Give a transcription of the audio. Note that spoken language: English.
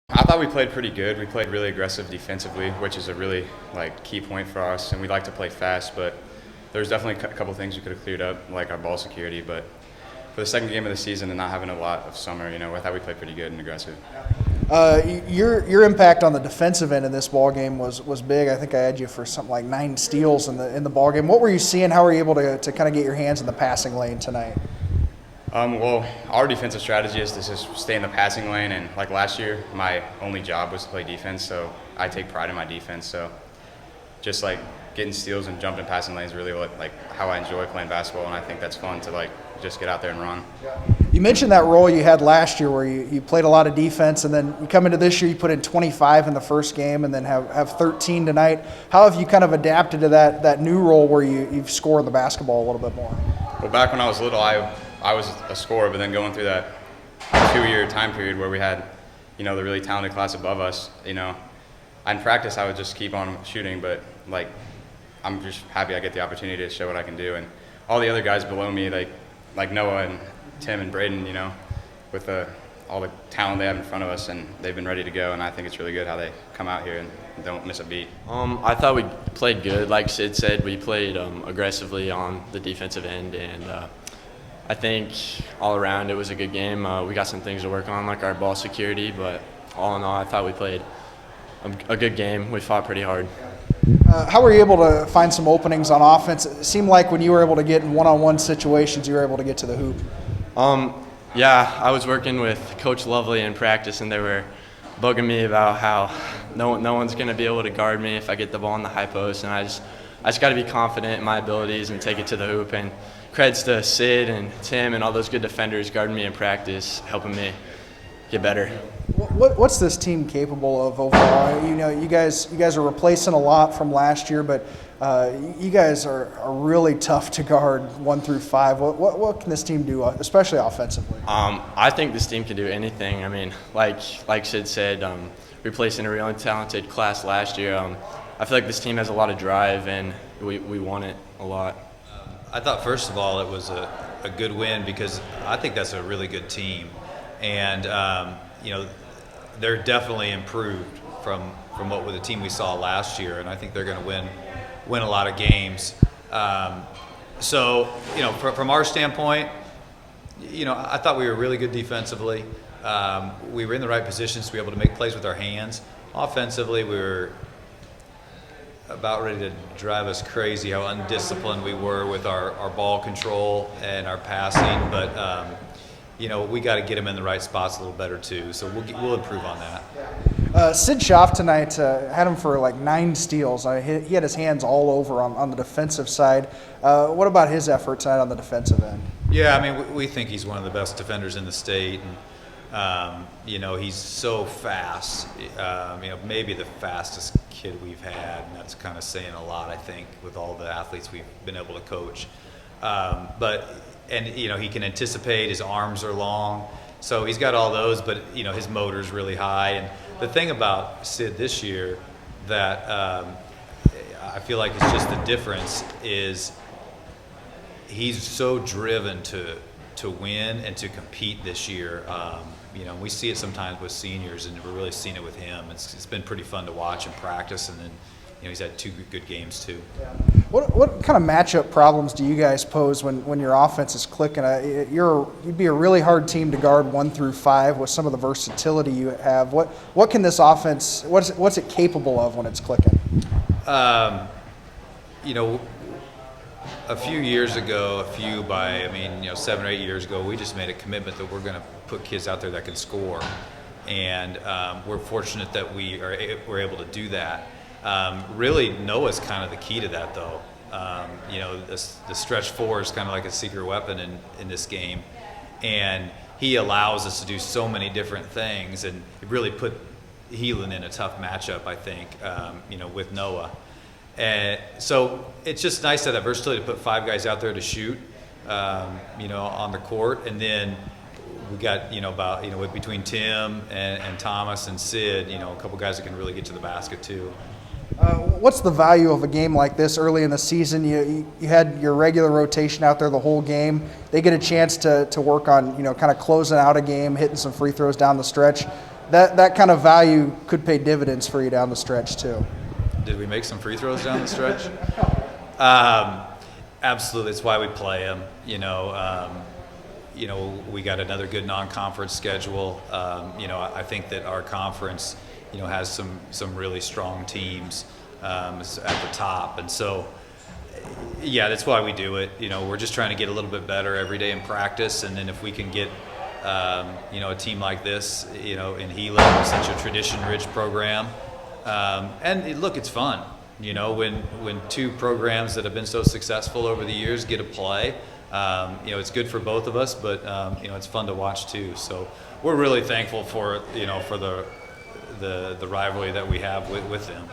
I thought we played pretty good. We played really aggressive defensively, which is a really key point for us, and we like to play fast, but there's definitely a couple things we could have cleared up, like our ball security. But for the second game of the season and not having a lot of summer, I thought we played pretty good and aggressive. Your impact on the defensive end in this ball game was big. I think I had you for something like 9 steals in the ball game. What were you seeing? How were you able to kind of get your hands in the passing lane tonight? Well, our defensive strategy is to just stay in the passing lane, and like last year, my only job was to play defense, so I take pride in my defense. So just getting steals and jumping passing lanes is really how I enjoy playing basketball, and I think that's fun to just get out there and run. You mentioned that role you had last year where you played a lot of defense, and then you come into this year, you put in 25 in the first game and then have 13 tonight. How have you kind of adapted to that new role where you score the basketball a little bit more? Well, back when I was little, I was a scorer, but then going through that 2-year time period where we had, the really talented class above us, in practice I would just keep on shooting, but I'm just happy I get the opportunity to show what I can do. And all the other guys below me, like Noah and Tim and Braden, with all the talent they have in front of us, and they've been ready to go, and I think it's really good how they come out here and don't miss a beat. I thought we played good. Like Sid said, we played aggressively on the defensive end, and I think all around it was a good game. We got some things to work on, like our ball security, but all in all, I thought we played a good game. We fought pretty hard. How were you able to find some openings on offense? It seemed like when you were able to get in one-on-one situations, you were able to get to the hoop. Yeah, I was working with Coach Lovely in practice, and they were bugging me about how no one's going to be able to guard me if I get the ball in the high post, and I just got to be confident in my abilities and take it to the hoop. And creds to Sid and Tim and all those good defenders guarding me in practice, helping me get better. What's this team capable of overall? You guys are replacing a lot from last year, but you guys are really tough to guard 1 through 5. What can this team do, especially offensively? I think this team can do anything. I mean, like Sid said, replacing a really talented class last year. I feel like this team has a lot of drive, and we want it a lot. I thought, first of all, it was a good win because I think that's a really good team. And, they're definitely improved from what with the team we saw last year, and I think they're going to win a lot of games. From our standpoint, I thought we were really good defensively. We were in the right positions to be able to make plays with our hands. Offensively, we were about ready to drive us crazy how undisciplined we were with our ball control and our passing, but we got to get him in the right spots a little better too, so we'll improve on that. Sid Schaaf tonight had him for 9 steals. He had his hands all over on the defensive side. What about his effort tonight on the defensive end? Yeah, I mean, we think he's one of the best defenders in the state, and he's so fast. Maybe the fastest kid we've had, and that's kind of saying a lot, I think, with all the athletes we've been able to coach. He can anticipate. His arms are long, so he's got all those. But his motor's really high. And the thing about Sid this year that I feel like it's just the difference is he's so driven to win and to compete this year. We see it sometimes with seniors, and we're really seeing it with him. It's been pretty fun to watch and practice, and then he's had 2 good games too. Yeah. What kind of matchup problems do you guys pose when your offense is clicking? You'd be a really hard team to guard 1 through 5 with some of the versatility you have. What can this offense? What's it capable of when it's clicking? A few years ago, 7 or 8 years ago, we just made a commitment that we're going to put kids out there that can score, and we're fortunate that we're able to do that. Really, Noah's kind of the key to that, though. The stretch 4 is kind of like a secret weapon in this game, and he allows us to do so many different things, and it really put Heelan in a tough matchup, I think, with Noah. And so it's just nice to have that versatility to put 5 guys out there to shoot, on the court, and then we got between Tim and Thomas and Sid, a couple guys that can really get to the basket too. What's the value of a game like this early in the season? You had your regular rotation out there the whole game. They get a chance to work on kind of closing out a game, hitting some free throws down the stretch. that kind of value could pay dividends for you down the stretch too. Did we make some free throws down the stretch? Absolutely. It's why we play them. We got another good non-conference schedule. I think that our conference, has some really strong teams at the top, and so yeah, that's why we do it. We're just trying to get a little bit better every day in practice, and then if we can get a team like this, in Heelan, such a tradition-rich program, and look, it's fun. When two programs that have been so successful over the years get to play, it's good for both of us, but it's fun to watch too. So we're really thankful for the rivalry that we have with them.